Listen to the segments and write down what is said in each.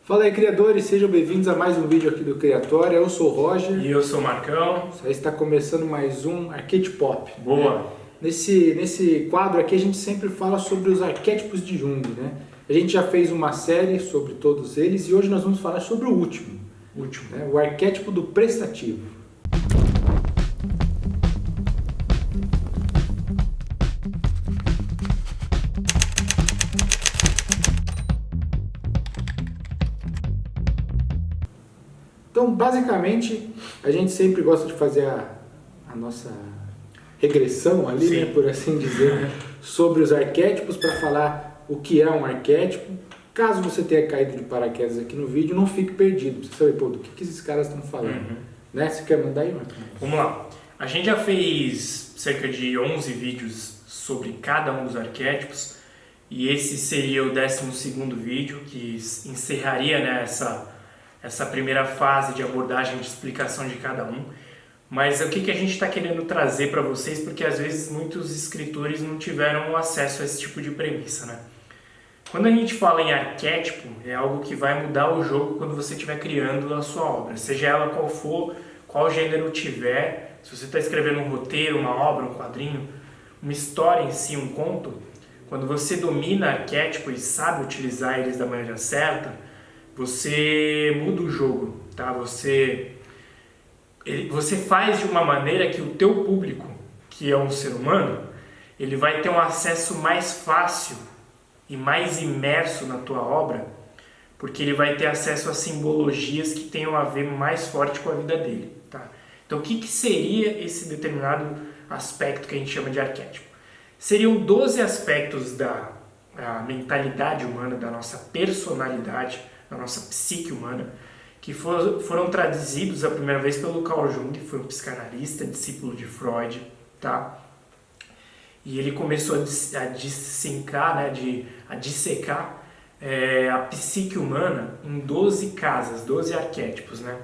Fala aí, criadores, sejam bem-vindos a mais um vídeo aqui do Criatória. Eu sou o Roger. E eu sou o Marcão. Isso aí está começando mais um Arquetipop. Boa! Né? Nesse quadro aqui a gente sempre fala sobre os arquétipos de Jung, né? A gente já fez uma série sobre todos eles e hoje nós vamos falar sobre o último. Né? O arquétipo do prestativo. Então, basicamente, a gente sempre gosta de fazer a nossa regressão ali, né, por assim dizer, sobre os arquétipos para falar o que é um arquétipo. Caso você tenha caído de paraquedas aqui no vídeo, não fique perdido. Você sabe, pô, do que esses caras estão falando. Né? Você quer mandar aí, Marcos? Vamos lá. A gente já fez cerca de 11 vídeos sobre cada um dos arquétipos e esse seria o 12º vídeo que encerraria, né, essa primeira fase de abordagem de explicação de cada um. Mas o que a gente está querendo trazer para vocês, porque às vezes muitos escritores não tiveram acesso a esse tipo de premissa, né? Quando a gente fala em arquétipo, é algo que vai mudar o jogo quando você estiver criando a sua obra, seja ela qual for, qual gênero tiver. Se você está escrevendo um roteiro, uma obra, um quadrinho, uma história em si, um conto, quando você domina arquétipo e sabe utilizar eles da maneira certa, você muda o jogo, tá? Você faz de uma maneira que o teu público, que é um ser humano, ele vai ter um acesso mais fácil e mais imerso na tua obra, porque ele vai ter acesso a simbologias que tenham a ver mais forte com a vida dele, tá? Então, o que seria esse determinado aspecto que a gente chama de arquétipo? Seriam 12 aspectos da mentalidade humana, da nossa personalidade, da nossa psique humana, que foram traduzidos a primeira vez pelo Carl Jung, que foi um psicanalista, discípulo de Freud, tá? E ele começou a dissecar, né, a dissecar a psique humana em 12 casas, 12 arquétipos, né?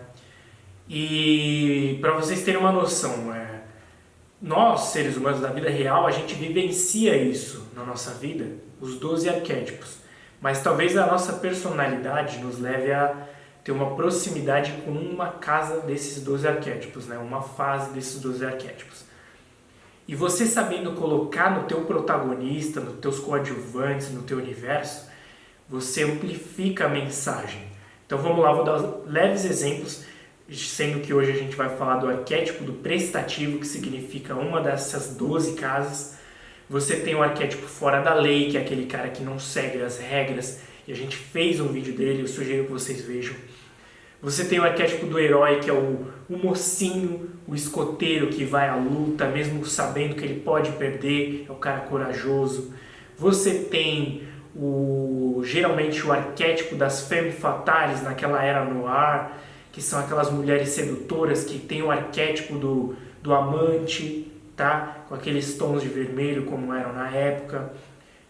E para vocês terem uma noção, nós, seres humanos da vida real, a gente vivencia isso na nossa vida, os 12 arquétipos. Mas talvez a nossa personalidade nos leve a ter uma proximidade com uma casa desses 12 arquétipos, né? Uma fase desses 12 arquétipos. E você sabendo colocar no teu protagonista, nos teus coadjuvantes, no teu universo, você amplifica a mensagem. Então vamos lá, vou dar leves exemplos, sendo que hoje a gente vai falar do arquétipo do prestativo, que significa uma dessas 12 casas. Você tem o arquétipo fora da lei, que é aquele cara que não segue as regras, e a gente fez um vídeo dele, eu sugiro que vocês vejam. Você tem o arquétipo do herói, que é o mocinho, o escoteiro que vai à luta, mesmo sabendo que ele pode perder, é o cara corajoso. Você tem geralmente o arquétipo das femme fatales, naquela era noir, que são aquelas mulheres sedutoras que tem o arquétipo do amante, tá? Com aqueles tons de vermelho como eram na época.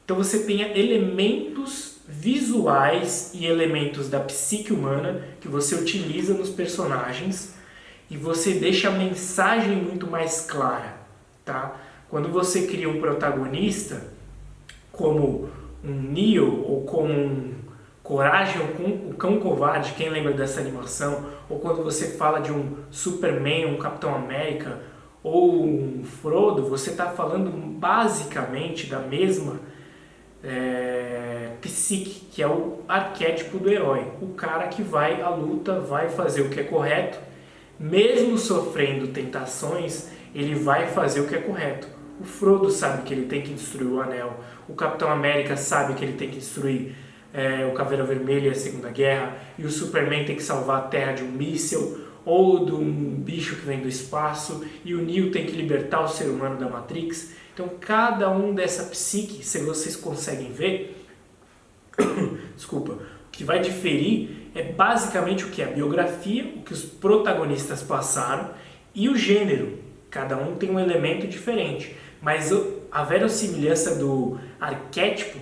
Então você tem elementos visuais e elementos da psique humana que você utiliza nos personagens e você deixa a mensagem muito mais clara, tá? Quando você cria um protagonista como um Neo ou como um Coragem, o Cão Covarde, quem lembra dessa animação? Ou quando você fala de um Superman, um Capitão América ou um Frodo, você está falando basicamente da mesma psique, que é o arquétipo do herói. O cara que vai à luta, vai fazer o que é correto, mesmo sofrendo tentações, ele vai fazer o que é correto. O Frodo sabe que ele tem que destruir o Anel, o Capitão América sabe que ele tem que destruir o Caveira Vermelha e a Segunda Guerra, e o Superman tem que salvar a Terra de um míssil ou de um bicho que vem do espaço, e o Neo tem que libertar o ser humano da Matrix. Então cada um dessa psique, se vocês conseguem ver, desculpa, o que vai diferir é basicamente o que? A biografia, o que os protagonistas passaram e o gênero. Cada um tem um elemento diferente, mas a verossimilhança do arquétipo,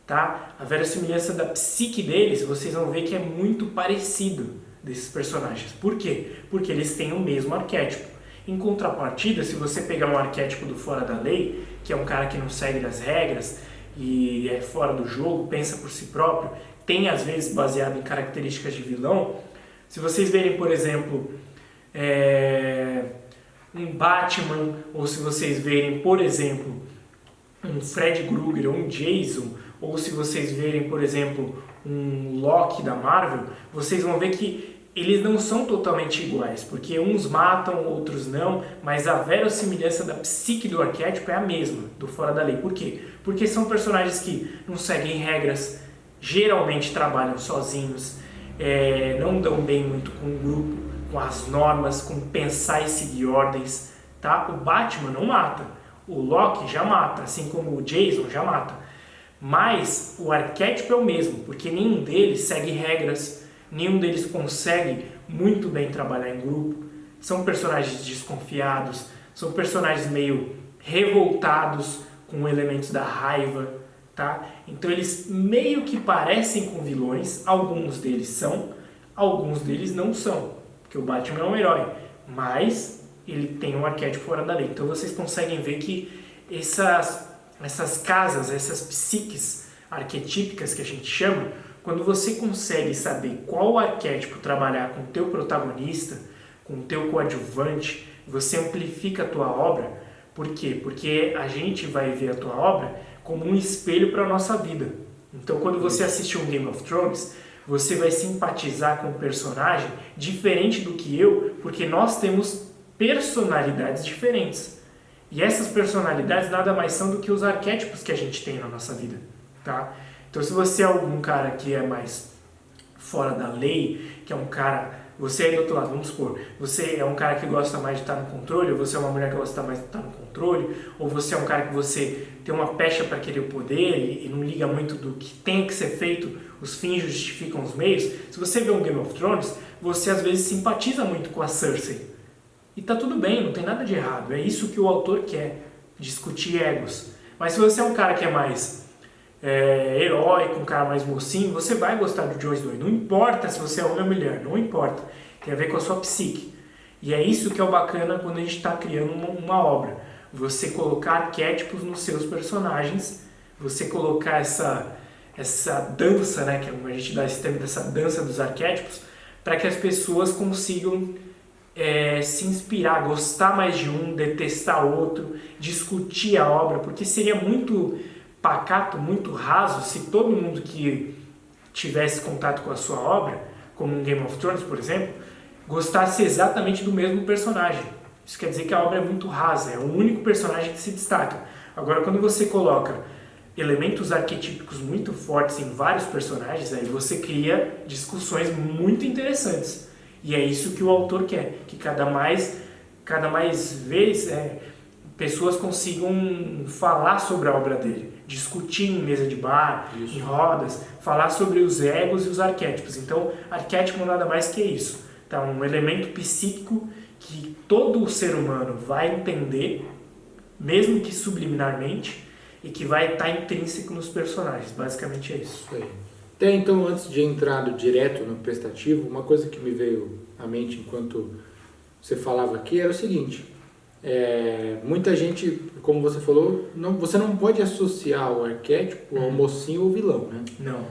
tá? A verossimilhança da psique deles, vocês vão ver que é muito parecido desses personagens. Por quê? Porque eles têm o mesmo arquétipo. Em contrapartida, se você pegar um arquétipo do fora da lei, que é um cara que não segue as regras e é fora do jogo, pensa por si próprio, tem às vezes baseado em características de vilão. Se vocês verem, por exemplo, um Batman, ou se vocês verem, por exemplo, um Fred Krueger ou um Jason, ou se vocês verem, por exemplo, um Loki da Marvel, vocês vão ver que eles não são totalmente iguais, porque uns matam, outros não, mas a verossimilhança da psique do arquétipo é a mesma, do Fora da Lei. Por quê? Porque são personagens que não seguem regras, geralmente trabalham sozinhos, não dão bem muito com o grupo, com as normas, com pensar e seguir ordens, tá? O Batman não mata, o Loki já mata, assim como o Jason já mata. Mas o arquétipo é o mesmo, porque nenhum deles segue regras, nenhum deles consegue muito bem trabalhar em grupo. São personagens desconfiados, são personagens meio revoltados com elementos da raiva, tá? Então eles meio que parecem com vilões, alguns deles são, alguns deles não são, porque o Batman é um herói, mas ele tem um arquétipo fora da lei. Então vocês conseguem ver que essas casas, essas psiques arquetípicas que a gente chama, quando você consegue saber qual arquétipo trabalhar com o teu protagonista, com o teu coadjuvante, você amplifica a tua obra. Por quê? Porque a gente vai ver a tua obra como um espelho para a nossa vida. Então, quando você assiste um Game of Thrones, você vai simpatizar com um personagem diferente do que eu, porque nós temos personalidades diferentes. E essas personalidades nada mais são do que os arquétipos que a gente tem na nossa vida, tá? Então, se você é algum cara que é mais fora da lei, que é um cara... Você aí do outro lado, vamos supor, você é um cara que gosta mais de estar no controle, ou você é uma mulher que gosta mais de estar no controle, ou você é um cara que você tem uma pecha para querer o poder e não liga muito do que tem que ser feito, os fins justificam os meios. Se você vê um Game of Thrones, você às vezes simpatiza muito com a Cersei. E tá tudo bem, não tem nada de errado, é isso que o autor quer, discutir egos. Mas se você é um cara que é mais... heróico, um cara mais mocinho, você vai gostar do Jon Snow. Não importa se você é homem ou mulher, não importa. Tem a ver com a sua psique. E é isso que é o bacana quando a gente está criando uma obra. Você colocar arquétipos nos seus personagens, você colocar essa dança, né, que a gente dá esse termo dessa dança dos arquétipos, para que as pessoas consigam se inspirar, gostar mais de um, detestar outro, discutir a obra, porque seria muito pacato, muito raso, se todo mundo que tivesse contato com a sua obra, como um Game of Thrones, por exemplo, gostasse exatamente do mesmo personagem. Isso quer dizer que a obra é muito rasa, é o único personagem que se destaca. Agora, quando você coloca elementos arquetípicos muito fortes em vários personagens, aí você cria discussões muito interessantes. E é isso que o autor quer, que cada mais vezes pessoas consigam falar sobre a obra dele, discutir em mesa de bar, em rodas, falar sobre os egos e os arquétipos. Então, arquétipo nada mais que isso, tá? Um elemento psíquico que todo o ser humano vai entender, mesmo que subliminarmente, e que vai estar intrínseco nos personagens. Basicamente é isso. Até então, antes de entrar direto no prestativo, uma coisa que me veio à mente enquanto você falava aqui era o seguinte: muita gente, como você falou, você não pode associar o arquétipo ao mocinho ou vilão, né? Não.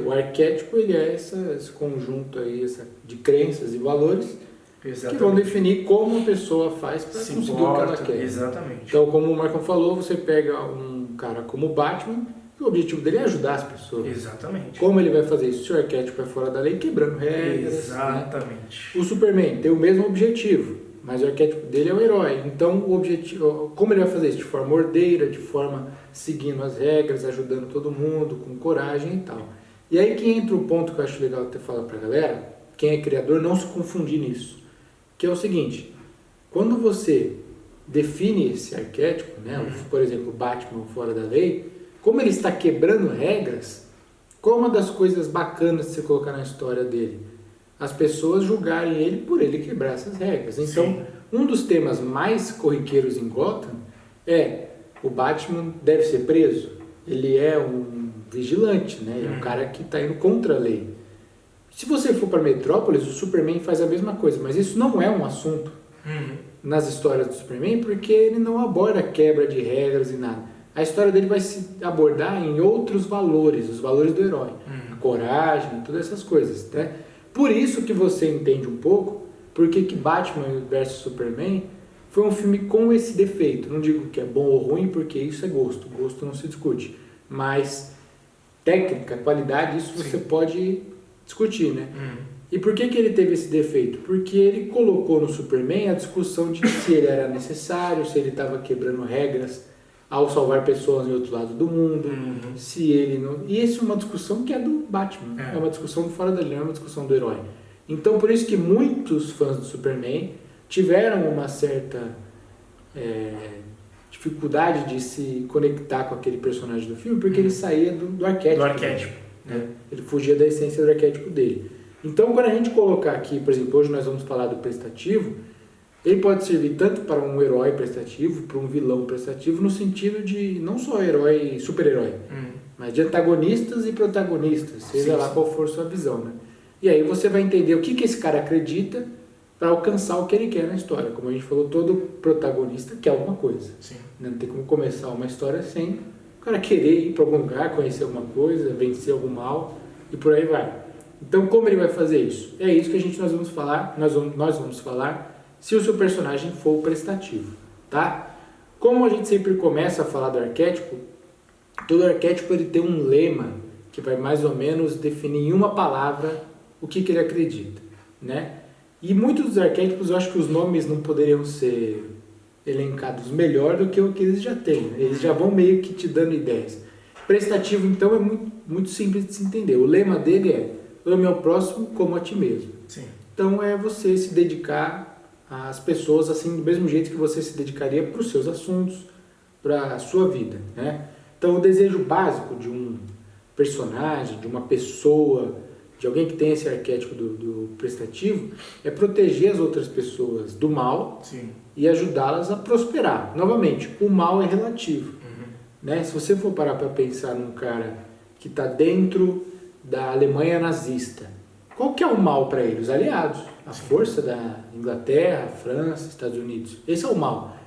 O arquétipo ele é esse conjunto aí, de crenças e valores. Exatamente. Que vão definir como a pessoa faz para conseguir o que ela quer. Exatamente. Então, como o Marcão falou, você pega um cara como o Batman, e o objetivo dele é ajudar as pessoas. Exatamente. Como ele vai fazer isso? Se o arquétipo é fora da lei, quebrando regras. Exatamente. Né? O Superman tem o mesmo objetivo, mas o arquétipo dele é o herói. Então, o objetivo, como ele vai fazer isso? De forma ordeira, de forma seguindo as regras, ajudando todo mundo, com coragem e tal. E aí que entra o ponto que eu acho legal ter falado pra galera, quem é criador, não se confundir nisso. Que é o seguinte: quando você define esse arquétipo, né, por exemplo, Batman fora da lei, como ele está quebrando regras, qual é uma das coisas bacanas de você colocar na história dele? As pessoas julgarem ele por ele quebrar essas regras. Então, sim, um dos temas mais corriqueiros em Gotham é: o Batman deve ser preso, ele é um vigilante, né? Ele é um cara que está indo contra a lei. Se você for para Metrópolis, o Superman faz a mesma coisa, mas isso não é um assunto nas histórias do Superman, porque ele não aborda quebra de regras e nada. a história dele vai se abordar em outros valores, os valores do herói, a coragem, todas essas coisas, né? Por isso que você entende um pouco porque que Batman vs Superman foi um filme com esse defeito. Não digo que é bom ou ruim, porque isso é gosto, gosto não se discute, mas técnica, qualidade, isso você pode discutir, né? E por que ele teve esse defeito? Porque ele colocou no Superman a discussão de se ele era necessário, se ele estava quebrando regras ao salvar pessoas em outro lado do mundo, se ele não... E isso é uma discussão que é do Batman, é uma discussão do fora da linha, é uma discussão do herói. Então, por isso que muitos fãs do Superman tiveram uma certa dificuldade de se conectar com aquele personagem do filme, porque ele saía do arquétipo. Do arquétipo. Né? Ele fugia da essência do arquétipo dele. Então, quando a gente colocar aqui, por exemplo, hoje nós vamos falar do prestativo, ele pode servir tanto para um herói prestativo, para um vilão prestativo, no sentido de não só herói, super-herói, mas de antagonistas e protagonistas, seja lá qual for sua visão, né? E aí você vai entender o que esse cara acredita para alcançar o que ele quer na história. Como a gente falou, todo protagonista quer alguma coisa. Não tem como começar uma história sem o cara querer ir para algum lugar, conhecer alguma coisa, vencer algum mal e por aí vai. Então, como ele vai fazer isso? É isso que nós vamos falar, nós vamos falar se o seu personagem for prestativo, tá? Como a gente sempre começa a falar do arquétipo, todo arquétipo ele tem um lema que vai mais ou menos definir em uma palavra o que ele acredita, né? E muitos dos arquétipos eu acho que os nomes não poderiam ser elencados melhor do que o que eles já têm, né? Eles já vão meio que te dando ideias. Prestativo, então, é muito, muito simples de se entender. O lema dele é: ame ao próximo como a ti mesmo. Então é você se dedicar às pessoas assim do mesmo jeito que você se dedicaria para os seus assuntos, para a sua vida, né? Então o desejo básico de um personagem, de uma pessoa, de alguém que tem esse arquétipo do prestativo é proteger as outras pessoas do mal e ajudá-las a prosperar. Novamente, o mal é relativo, né? Se você for parar para pensar num cara que está dentro da Alemanha nazista, qual que é o mal para ele? Os aliados, a força da Inglaterra, França, Estados Unidos. Esse é o mal.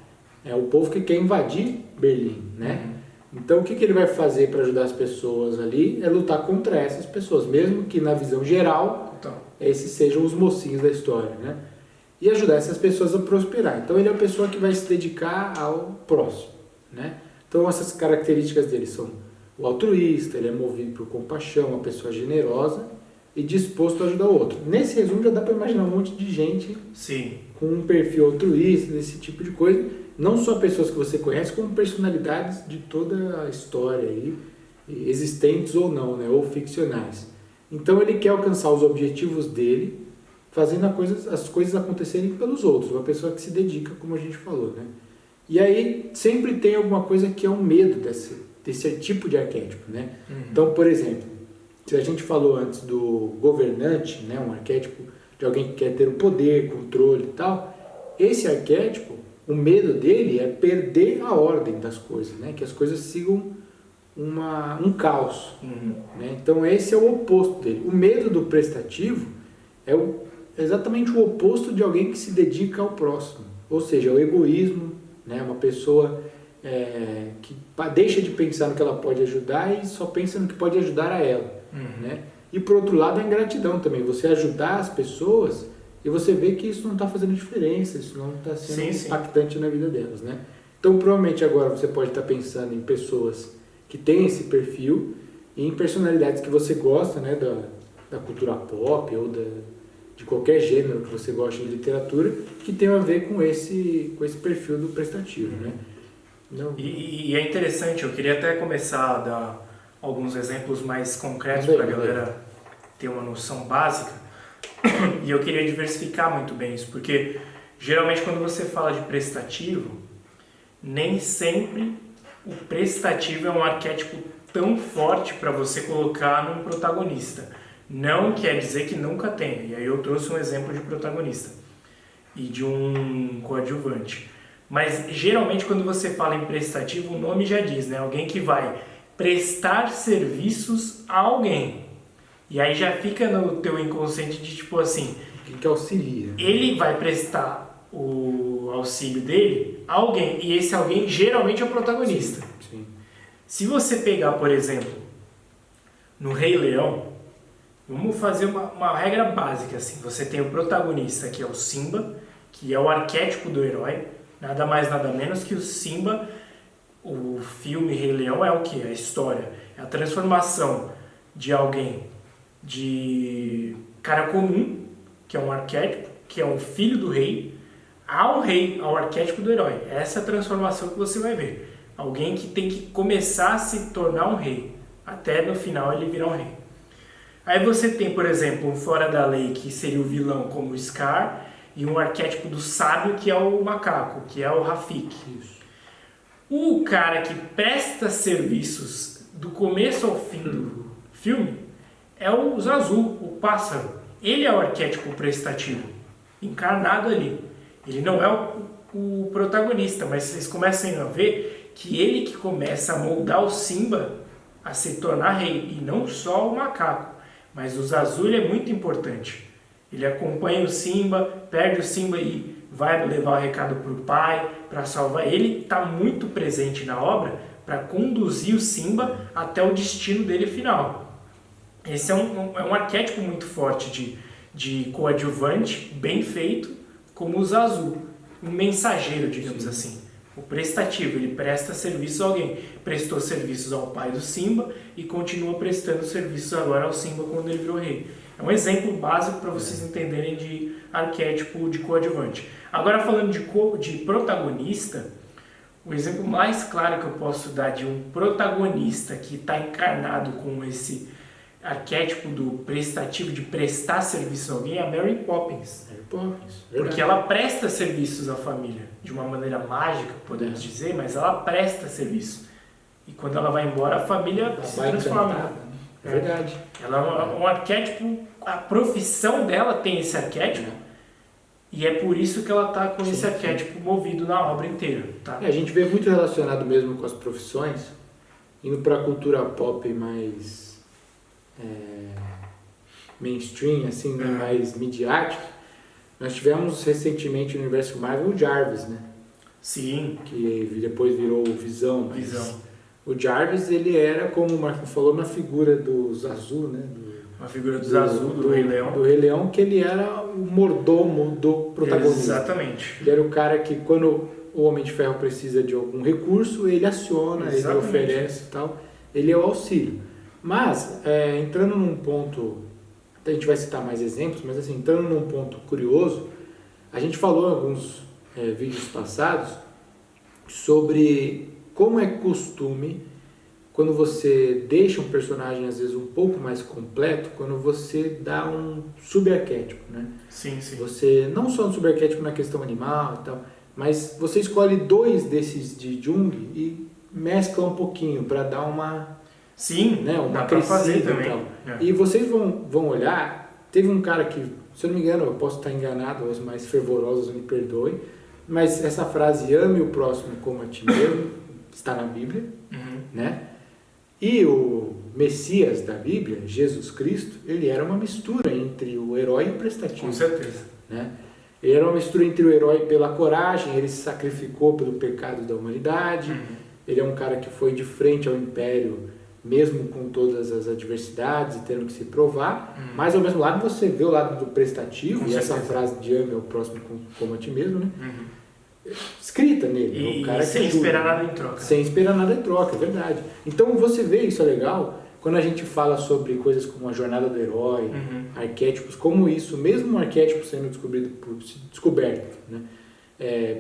É o povo que quer invadir Berlim, né? Então, o que ele vai fazer para ajudar as pessoas ali é lutar contra essas pessoas, mesmo que na visão geral, esses sejam os mocinhos da história, né? E ajudar essas pessoas a prosperar. Então, ele é a pessoa que vai se dedicar ao próximo, né? Então, essas características dele são o altruísta, ele é movido por compaixão, uma pessoa generosa e disposto a ajudar o outro. Nesse resumo já dá para imaginar um monte de gente com um perfil altruísta, desse tipo de coisa. Não só pessoas que você conhece, como personalidades de toda a história aí, existentes ou não, né, ou ficcionais. Então ele quer alcançar os objetivos dele, fazendo as coisas acontecerem pelos outros, uma pessoa que se dedica, como a gente falou, né? E aí sempre tem alguma coisa que é um medo desse tipo de arquétipo, né? Então, por exemplo, se a gente falou antes do governante, né, um arquétipo de alguém que quer ter o poder, controle e tal, esse arquétipo, o medo dele é perder a ordem das coisas, né? Que as coisas sigam um caos. Né? Então esse é o oposto dele. O medo do prestativo é exatamente o oposto de alguém que se dedica ao próximo. Ou seja, o egoísmo, né? Uma pessoa que deixa de pensar no que ela pode ajudar e só pensa no que pode ajudar a ela. Né? E por outro lado a ingratidão também. Você ajudar as pessoas e você vê que isso não está fazendo diferença, isso não está sendo impactante na vida delas, né? Então, provavelmente agora você pode estar pensando em pessoas que têm esse perfil e em personalidades que você gosta, né, da cultura pop ou de qualquer gênero que você goste de literatura, que tem a ver com esse perfil do prestativo, né? Não... E é interessante, eu queria até começar a dar alguns exemplos mais concretos para a galera ter uma noção básica. E eu queria diversificar muito bem isso, porque geralmente quando você fala de prestativo, nem sempre o prestativo é um arquétipo tão forte para você colocar num protagonista. Não quer dizer que nunca tenha. E aí eu trouxe um exemplo de protagonista e de um coadjuvante. Mas geralmente quando você fala em prestativo, o nome já diz, né? Alguém que vai prestar serviços a alguém. E aí já fica no teu inconsciente de tipo assim... Que auxilia. Ele vai prestar o auxílio dele a alguém. E esse alguém geralmente é o protagonista. Sim. Se você pegar, por exemplo, no Rei Leão, vamos fazer uma regra básica assim. Você tem o protagonista, que é o Simba, que é o arquétipo do herói, nada mais nada menos que o Simba. O filme Rei Leão é o que? A história, é a transformação de alguém de cara comum, que é um arquétipo, que é um filho do rei, ao arquétipo do herói. Essa é a transformação que você vai ver. Alguém que tem que começar a se tornar um rei, até no final ele virar um rei. Aí você tem, por exemplo, um fora da lei, que seria o vilão, como o Scar, e um arquétipo do sábio, que é o macaco, que é o Rafiki. Isso. O cara que presta serviços do começo ao fim do filme é o Zazu, o pássaro. Ele é o arquétipo prestativo, encarnado ali. Ele não é o protagonista, mas vocês começam a ver que ele que começa a moldar o Simba a se tornar rei, e não só o macaco. Mas o Zazu ele é muito importante. Ele acompanha o Simba, perde o Simba e vai levar o recado para o pai, para salvar. Ele está muito presente na obra para conduzir o Simba até o destino dele final. Esse é um arquétipo muito forte de coadjuvante, bem feito, como o Zazu, um mensageiro, digamos assim. O prestativo, ele presta serviço a alguém. Prestou serviços ao pai do Simba e continua prestando serviços agora ao Simba quando ele virou rei. É um exemplo básico para vocês entenderem de arquétipo de coadjuvante. Agora, falando de protagonista, o exemplo mais claro que eu posso dar de um protagonista que está encarnado com esse arquétipo do prestativo, de prestar serviço a alguém, é a Mary Poppins. Mary Poppins, porque ela presta serviços à família, de uma maneira mágica, podemos dizer, mas ela presta serviço. E quando ela vai embora, a família se transforma. Encantada, né? É verdade. Ela é um arquétipo, a profissão dela tem esse arquétipo, e é por isso que ela está com esse arquétipo movido na obra inteira. Tá? A gente vê muito relacionado mesmo com as profissões, indo para a cultura pop mais mainstream, assim, né? Mais midiática. Nós tivemos recentemente no universo Marvel o Jarvis, né? Sim. Que depois virou o Visão. Visão. O Jarvis, ele era, como o Marco falou, na figura do Zazu, né? Uma figura do Zazu, do Rei Leão. Do Rei Leão, que ele era o mordomo do protagonista. Exatamente. Ele era o cara que, quando o Homem de Ferro precisa de algum recurso, ele aciona, ele oferece e tal. Ele é o auxílio. Mas, entrando num ponto, a gente vai citar mais exemplos, mas assim, entrando num ponto curioso, a gente falou em alguns vídeos passados sobre como é costume, quando você deixa um personagem às vezes um pouco mais completo, quando você dá um subarquétipo, né? Sim, sim. Você, não só um subarquétipo na questão animal e tal, mas você escolhe 2 desses de Jung e mescla um pouquinho para dar uma... Sim, né, uma dá pra fazer crescida também. E vocês vão olhar, teve um cara que, se eu não me engano, eu posso estar enganado, os mais fervorosos me perdoem, mas essa frase, ame o próximo como a ti mesmo, está na Bíblia, né? E o Messias da Bíblia, Jesus Cristo, ele era uma mistura entre o herói e o prestativo. Com certeza. Né? Ele era uma mistura entre o herói pela coragem, ele se sacrificou pelo pecado da humanidade, ele é um cara que foi de frente ao império, mesmo com todas as adversidades e tendo que se provar, mas ao mesmo lado você vê o lado do prestativo, com e certeza. essa frase de ame ao próximo como a ti mesmo, né? Escrita nele. E um cara sem que ajuda, esperar nada em troca. Sem esperar nada em troca, é verdade. Então você vê, isso é legal, quando a gente fala sobre coisas como a jornada do herói, arquétipos, como isso, mesmo um arquétipo sendo descoberto, né?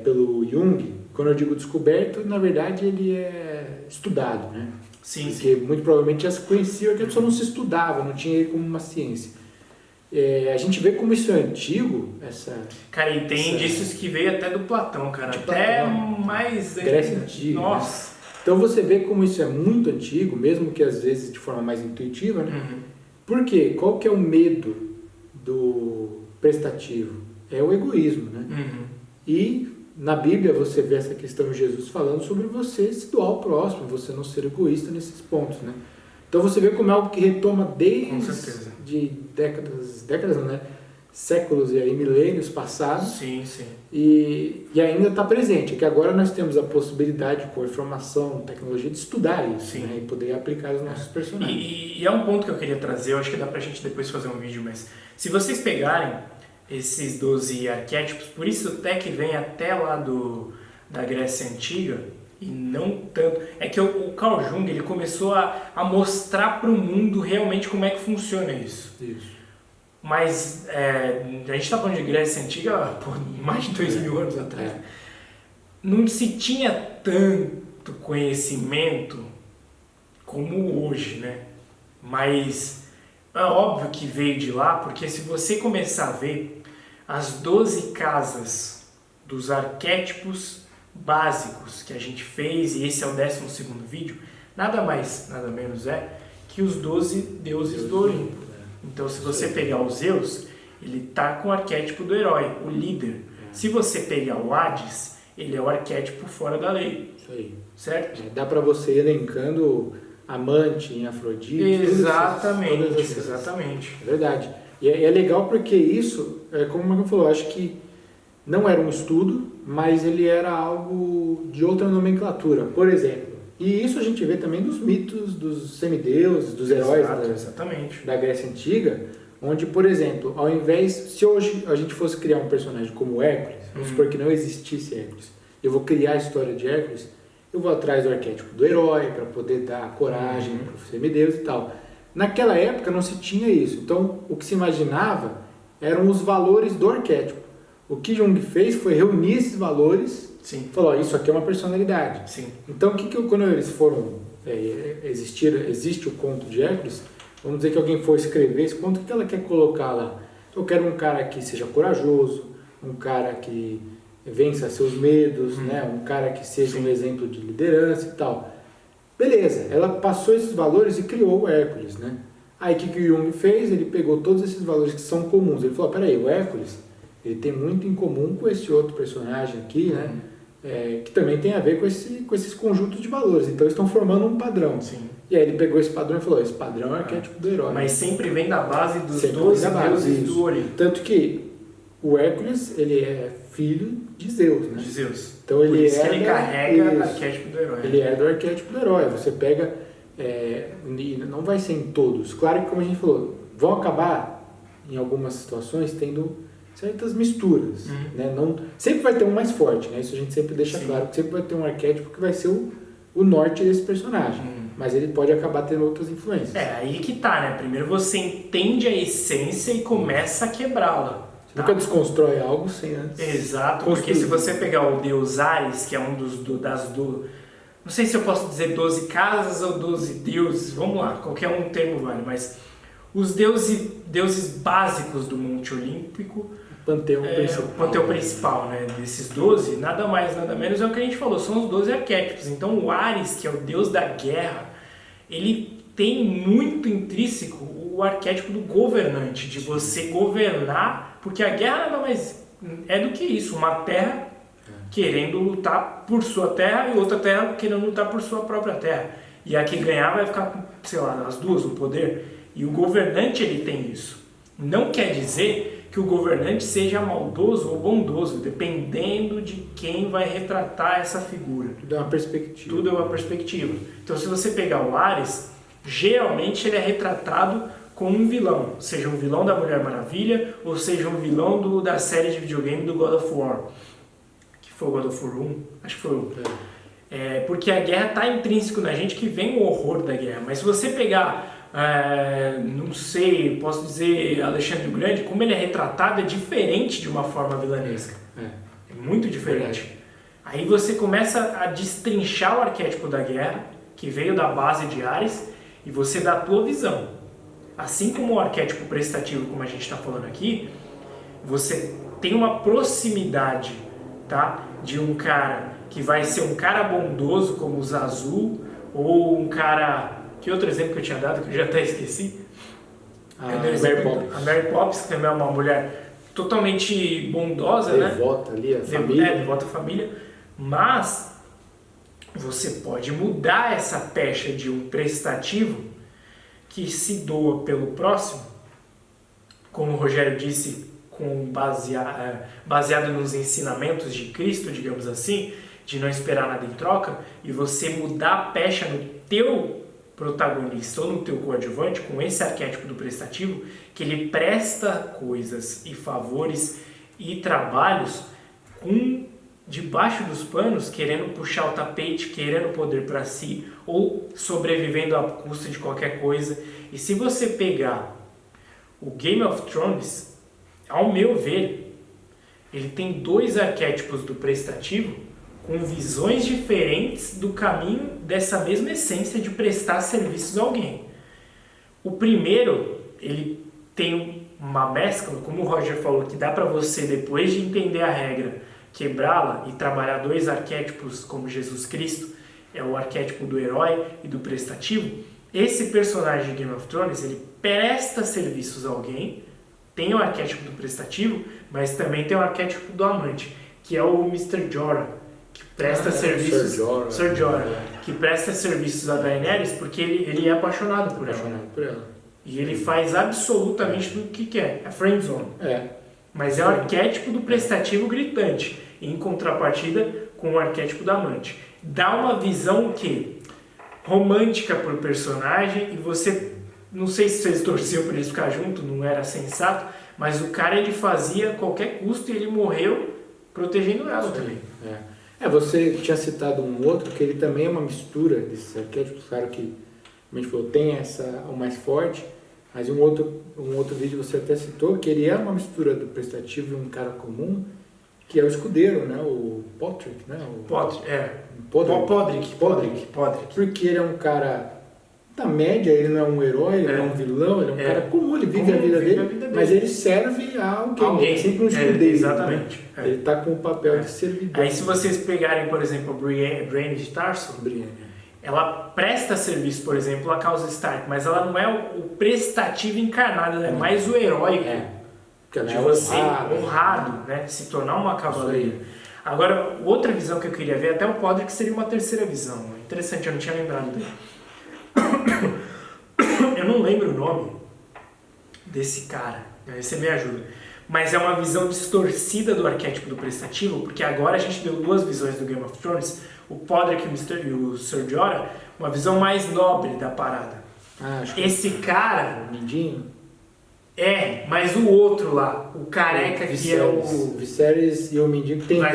Pelo Jung, quando eu digo descoberto, na verdade ele é estudado, né? Sim, Porque muito provavelmente já se conhecia, porque a pessoa não se estudava, não tinha ele como uma ciência. A gente vê como isso é antigo, Cara, e tem indícios que veio até do Platão, cara. De até Platão. mais... Grécia Antiga. Nossa. Né? Então você vê como isso é muito antigo, mesmo que às vezes de forma mais intuitiva, né? Por quê? Qual que é o medo do prestativo? É o egoísmo, né? E na Bíblia você vê essa questão de Jesus falando sobre você se doar ao próximo, você não ser egoísta nesses pontos, né? Então você vê como é algo que retoma desde de décadas não, né? séculos e aí milênios passados. Sim, sim. E ainda está presente, que agora nós temos a possibilidade, com informação, tecnologia, de estudar isso, né, e poder aplicar os nossos personagens. E é um ponto que eu queria trazer, eu acho que dá pra gente depois fazer um vídeo, mas se vocês pegarem esses 12 arquétipos, por isso até que vem até lá da Grécia Antiga, e não tanto... É que o Carl Jung ele começou a mostrar para o mundo realmente como é que funciona isso. Mas a gente está falando de Grécia Antiga, mais de 2.000 anos atrás. Não se tinha tanto conhecimento como hoje, né? Mas é óbvio que veio de lá, porque se você começar a ver as 12 casas dos arquétipos básicos que a gente fez, e esse é o 12º vídeo, nada mais, nada menos que os 12 deuses do Olimpo. Então, se você pegar o Zeus, ele tá com o arquétipo do herói, o líder. Se você pegar o Hades, ele é o arquétipo fora da lei. Isso aí. Certo? Dá para você ir elencando amante em Afrodite. Exatamente, exatamente. É verdade. E é legal porque isso, como o Marco falou, acho que não era um estudo, mas ele era algo de outra nomenclatura. Por exemplo, e isso a gente vê também nos mitos dos semideuses, dos heróis da Grécia Antiga, onde, por exemplo, ao invés, se hoje a gente fosse criar um personagem como Hércules, vamos supor que não existisse Hércules, eu vou criar a história de Hércules, eu vou atrás do arquétipo do herói para poder dar coragem para o semideus e tal. Naquela época não se tinha isso, então o que se imaginava eram os valores do arquétipo. O que Jung fez foi reunir esses valores. Sim. Falou, isso aqui é uma personalidade. Sim. Então, quando eles foram existe o conto de Hércules, vamos dizer que alguém for escrever esse conto, o que ela quer colocar lá? Eu quero um cara que seja corajoso, um cara que vença seus medos, né? Um cara que seja um exemplo de liderança e tal. Beleza, ela passou esses valores e criou o Hércules, né? Aí o que o Jung fez? Ele pegou todos esses valores que são comuns. Ele falou, peraí, o Hércules, ele tem muito em comum com esse outro personagem aqui, né? Que também tem a ver com esses conjuntos de valores. Então eles estão formando um padrão. Sim. E aí ele pegou esse padrão e falou, esse padrão é o arquétipo do herói. Mas sempre vem da base dos 12 deuses do Olimpo. Tanto que o Hércules, ele é filho de Zeus, né? De Zeus. Então ele ele carrega o arquétipo do herói. Ele é do arquétipo do herói. Você pega, não vai ser em todos. Claro que, como a gente falou, vão acabar, em algumas situações, tendo certas misturas. Né? Sempre vai ter um mais forte, né? Isso a gente sempre deixa claro, que sempre vai ter um arquétipo que vai ser o norte desse personagem. Mas ele pode acabar tendo outras influências. Aí que tá, né? Primeiro você entende a essência e começa a quebrá-la. Você nunca desconstrói algo sem antes. Exato, porque se você pegar o deus Ares, que é um não sei se eu posso dizer 12 casas ou 12 deuses, vamos lá, qualquer um termo vale, mas os deuses básicos do Monte Olímpico, o panteão principal, né, desses 12, nada mais, nada menos é o que a gente falou, são os 12 arquétipos. Então o Ares, que é o deus da guerra, ele tem muito intrínseco o arquétipo do governante, de você governar, porque a guerra nada mais é do que isso, uma terra querendo lutar por sua terra e outra terra querendo lutar por sua própria terra. E a que ganhar vai ficar com, sei lá, as duas no poder. E o governante, ele tem isso. Não quer dizer que o governante seja maldoso ou bondoso, dependendo de quem vai retratar essa figura. Tudo é uma perspectiva. Tudo é uma perspectiva. Então, se você pegar o Ares, geralmente ele é retratado como um vilão, seja um vilão da Mulher Maravilha ou seja um vilão da série de videogame do God of War, que foi o God of War 1, acho que foi o 1. Porque a guerra está intrínseco na gente, que vem o horror da guerra. Mas se você pegar, não sei, posso dizer Alexandre o Grande, como ele é retratado é diferente de uma forma vilanesca. É muito diferente. Aí você começa a destrinchar o arquétipo da guerra, que veio da base de Ares, e você dá a tua visão. Assim como o arquétipo prestativo, como a gente está falando aqui, você tem uma proximidade, tá, de um cara que vai ser um cara bondoso, como o Zazu, ou um cara... Que outro exemplo que eu tinha dado, que eu já até esqueci? A Mary Poppins. A Mary Poppins, que também é uma mulher totalmente bondosa, devota, né? Ali, a família. Devota à família. Mas você pode mudar essa pecha de um prestativo que se doa pelo próximo, como o Rogério disse, baseado nos ensinamentos de Cristo, digamos assim, de não esperar nada em troca, e você mudar a pecha no teu protagonista ou no teu coadjuvante, com esse arquétipo do prestativo, que ele presta coisas e favores e trabalhos debaixo dos panos, querendo puxar o tapete, querendo poder para si, ou sobrevivendo à custa de qualquer coisa. E se você pegar o Game of Thrones, ao meu ver, ele tem 2 arquétipos do prestativo com visões diferentes do caminho dessa mesma essência de prestar serviços a alguém. O primeiro, ele tem uma mescla, como o Roger falou, que dá para você, depois de entender a regra, quebrá-la e trabalhar 2 arquétipos como Jesus Cristo, é o arquétipo do herói e do prestativo. Esse personagem de Game of Thrones, ele presta serviços a alguém, tem o arquétipo do prestativo, mas também tem o arquétipo do amante, que é o Mr. Jorah, que presta serviços... Sir Jorah, que presta serviços a Daenerys porque ele é apaixonado por ela. E ele faz absolutamente tudo o que quer. É friendzone. Mas é o arquétipo do prestativo gritante, em contrapartida com o arquétipo do amante. Dá uma visão o quê? Romântica por personagem, e você... Não sei se vocês torciam para eles ficar juntos, não era sensato, mas o cara ele fazia a qualquer custo e ele morreu protegendo ela também. Você tinha citado um outro que ele também é uma mistura desses arquétipos, claro que, como a gente falou, tem o mais forte, mas um outro vídeo você até citou que ele é uma mistura do prestativo e um cara comum, que é o escudeiro, né? O Podrick, né? Podrick. Porque ele é um cara da média, ele não é um herói, ele não é um vilão, ele é um cara comum, ele vive a vida dele, mas ele serve a alguém. Ele é sempre um escudeiro. Exatamente. Né? Ele está com o papel de servidor. Aí se vocês pegarem, por exemplo, a Brienne de Tarso, ela presta serviço, por exemplo, à causa Stark, mas ela não é o prestativo encarnado, ela é mais o heróico. De você honrado, né? Se tornar uma cavaleira. Agora, outra visão que eu queria ver, até o Podrick seria uma terceira visão. Interessante, eu não tinha lembrado dele. Eu não lembro o nome desse cara, aí você me ajuda. Mas é uma visão distorcida do arquétipo do prestativo, porque agora a gente deu 2 visões do Game of Thrones, o Podrick e o Sir Jorah, uma visão mais nobre da parada. Esse cara... O Mindinho? Mas o outro lá, o careca que é o... Viserys e o Mindinho tentam...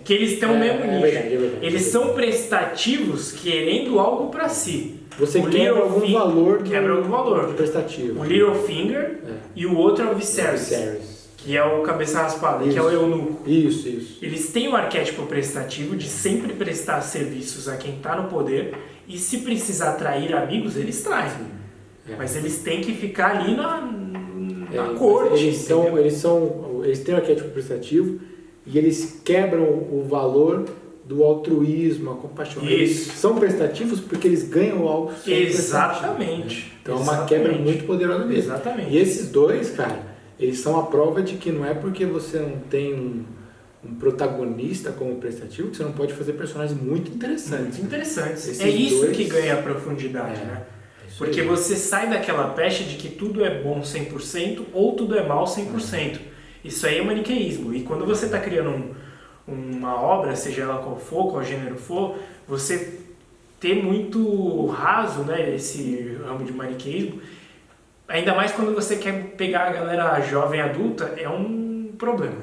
que eles estão mesmo nicho. Verdade. Eles são prestativos querendo algo pra si. Você quebra algum valor do prestativo. O Littlefinger e o outro é o Viserys, que é o cabeça raspada, que é o eunuco. Isso. Eles têm o arquétipo prestativo de sempre prestar serviços a quem está no poder, e se precisar atrair amigos, eles traem. Mas eles têm que ficar ali na corte. Eles têm o arquétipo prestativo e eles quebram o valor do altruísmo, a compaixão. Eles são prestativos porque eles ganham algo sem Exatamente. Então é uma quebra muito poderosa mesmo. Exatamente. E esses 2, cara, eles são a prova de que não é porque você não tem um protagonista como prestativo que você não pode fazer personagens muito interessantes. É isso que ganha profundidade, né? Porque você sai daquela pecha de que tudo é bom 100% ou tudo é mal 100%. Isso aí é maniqueísmo. E quando você está criando uma obra, seja ela qual for, qual gênero for, você ter muito raso, né, esse ramo de maniqueísmo, ainda mais quando você quer pegar a galera jovem adulta, é um problema.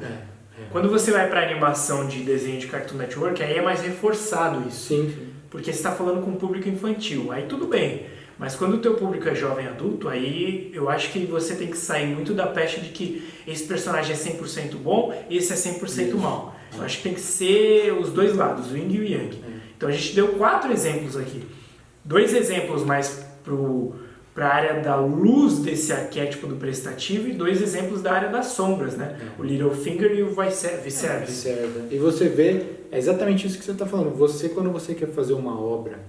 Quando você vai para animação de desenho de Cartoon Network, aí é mais reforçado isso. Sim. Porque você está falando com um público infantil. Aí tudo bem. Mas quando o teu público é jovem adulto, aí eu acho que você tem que sair muito da pecha de que esse personagem é 100% bom, esse é 100% mal. Eu acho que tem que ser os 2 lados, o yin e o yang. Então a gente deu 4 exemplos aqui. 2 exemplos mais para a área da luz desse arquétipo do prestativo e 2 exemplos da área das sombras, né? O Littlefinger e o Viserys. E você vê, é exatamente isso que você está falando. Quando você quer fazer uma obra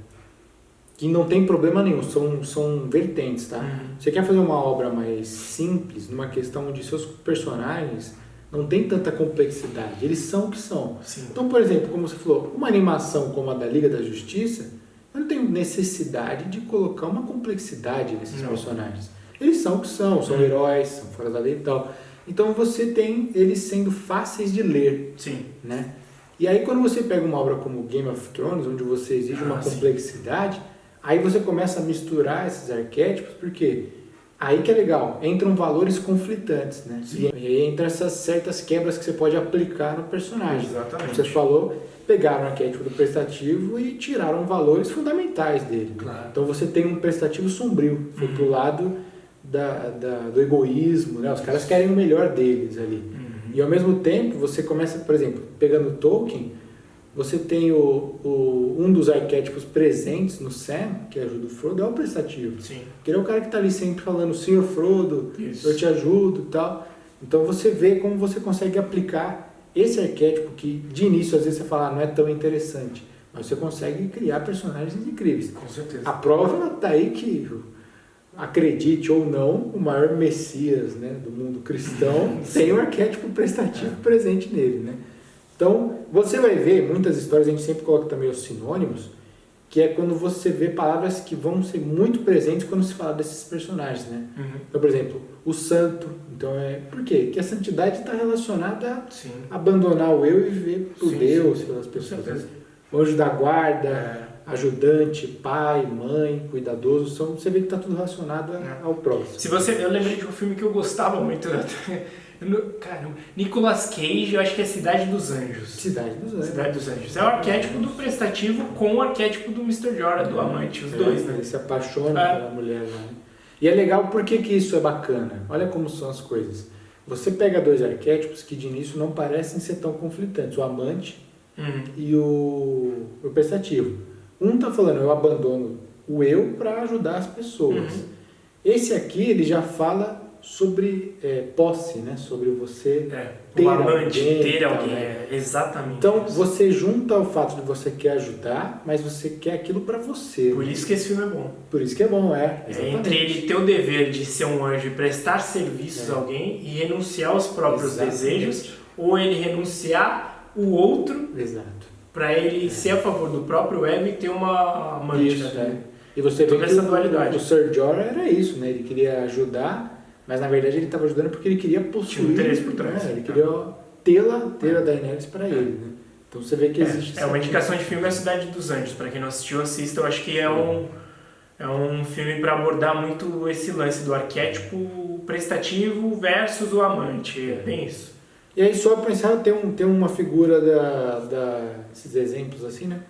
que não tem problema nenhum, são vertentes, tá? Você quer fazer uma obra mais simples, numa questão de seus personagens, não tem tanta complexidade, eles são o que são. Sim. Então, por exemplo, como você falou, uma animação como a da Liga da Justiça, eu não tenho necessidade de colocar uma complexidade nesses personagens. Eles são o que são heróis, são fora da lei e tal. Então você tem eles sendo fáceis de ler, Sim. né? E aí quando você pega uma obra como Game of Thrones, onde você exige uma complexidade, aí você começa a misturar esses arquétipos, porque aí que é legal, entram valores conflitantes, né? E aí entram essas certas quebras que você pode aplicar no personagem. Exatamente. Como você falou, pegaram o arquétipo do prestativo e tiraram valores fundamentais dele. Claro. Então você tem um prestativo sombrio, foi pro lado do egoísmo, né? Os caras querem o melhor deles ali. E ao mesmo tempo, você começa, por exemplo, pegando Tolkien, você tem um dos arquétipos presentes no Sam, que ajuda o Frodo, é o prestativo. Sim. Porque ele é o cara que está ali sempre falando, Senhor Frodo, Isso. eu te ajudo e tal. Então você vê como você consegue aplicar esse arquétipo que, de início, às vezes você fala, não é tão interessante, mas você consegue criar personagens incríveis. Com certeza. A prova está aí que, acredite ou não, o maior messias, né, do mundo cristão tem o arquétipo prestativo presente nele, né? Então, você vai ver muitas histórias, a gente sempre coloca também os sinônimos, que é quando você vê palavras que vão ser muito presentes quando se fala desses personagens, né? Então, por exemplo, o santo. Então, por quê? Porque a santidade está relacionada a abandonar o eu e viver por Deus, pelas pessoas. O anjo da guarda, ajudante, pai, mãe, cuidadoso, você vê que está tudo relacionado ao próximo. Eu lembrei de um filme que eu gostava muito, caramba, Nicolas Cage, eu acho que é Cidade dos Anjos. Cidade dos Anjos. Cidade dos Anjos. É o arquétipo do prestativo com o arquétipo do Mr. Jorah, do amante, os dois, né? Ele se apaixona pela mulher lá, né? E é legal, por que isso é bacana? Olha como são as coisas. Você pega dois arquétipos que de início não parecem ser tão conflitantes, o amante e o prestativo. Um está falando, eu abandono o eu para ajudar as pessoas. Esse aqui, ele já fala sobre posse, né? Sobre você ter o amante, alguém. Ter alguém, exatamente. Então, isso. você junta o fato de você quer ajudar, mas você quer aquilo para você. Por isso que esse filme é bom. Por isso que é bom, Entre ele ter o dever de ser um anjo e prestar serviços a alguém e renunciar aos próprios desejos, ou ele renunciar o outro para ele ser a favor do próprio ego e ter uma amante. E você vê que essa dualidade. O Ser Jorah era isso, né? Ele queria ajudar, mas na verdade ele estava ajudando porque ele queria possuir. Tinha um interesse por trás. Ele queria ter a Daenerys para ele, né? Então você vê que existe... uma indicação de filme é a Cidade dos Anjos. Para quem não assistiu, assista. Eu acho que é um filme para abordar muito esse lance do arquétipo prestativo versus o amante. É bem isso. E aí, só para pensar, tem uma figura esses exemplos assim, né?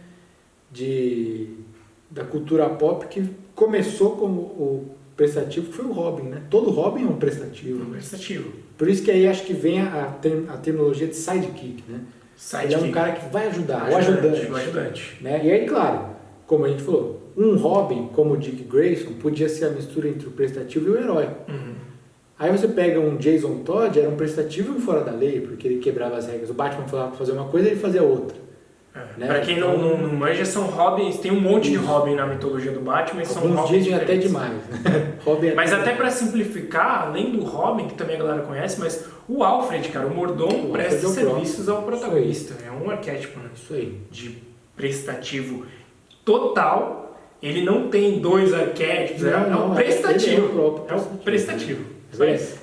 Da cultura pop que começou como o prestativo, que foi o Robin, né? Todo Robin é um prestativo. Por isso que aí acho que vem a terminologia de sidekick, né? Ele é um cara que vai ajudar, o ajudante. Né? E aí, claro, como a gente falou, um Robin, como o Dick Grayson, podia ser a mistura entre o prestativo e o herói. Aí você pega um Jason Todd, era um prestativo e um fora da lei, porque ele quebrava as regras. O Batman falava para fazer uma coisa, ele fazia outra. Né? Para quem não manja, são Robins, tem um monte de Robin na mitologia do Batman, e são Robins dizem diferentes. até demais. Né? Mas até para simplificar, além do Robin, que também a galera conhece, mas o Alfred, cara, o mordomo presta serviços ao protagonista. É um arquétipo, né? Isso aí. De prestativo total. Ele não tem dois arquétipos, é o prestativo. É o prestativo.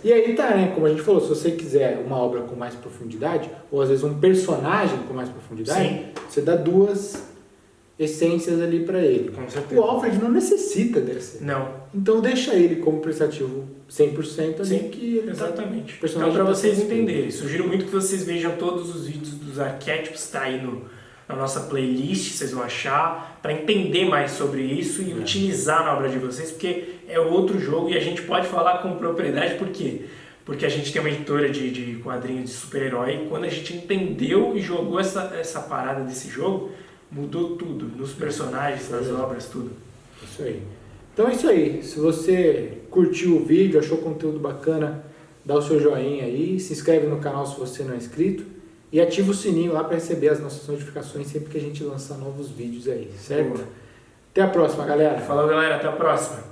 E aí tá, né? Como a gente falou, se você quiser uma obra com mais profundidade, ou às vezes um personagem com mais profundidade, você dá duas essências ali para ele. Com certeza. O Alfred não necessita dessa. Não. Então deixa ele como prestativo 100% ali. Que ele exatamente. Então, para vocês entenderem, sugiro muito que vocês vejam todos os vídeos dos arquétipos, tá aí na nossa playlist, vocês vão achar, para entender mais sobre isso e utilizar na obra de vocês, porque é outro jogo e a gente pode falar com propriedade, por quê? Porque a gente tem uma editora de quadrinhos de super-herói e quando a gente entendeu e jogou essa parada desse jogo, mudou tudo, nos personagens, nas obras, tudo. Isso aí. Então é isso aí, se você curtiu o vídeo, achou o conteúdo bacana, dá o seu joinha aí, se inscreve no canal se você não é inscrito, e ativa o sininho lá para receber as nossas notificações sempre que a gente lançar novos vídeos aí, certo? Até a próxima, galera. Falou, galera. Até a próxima.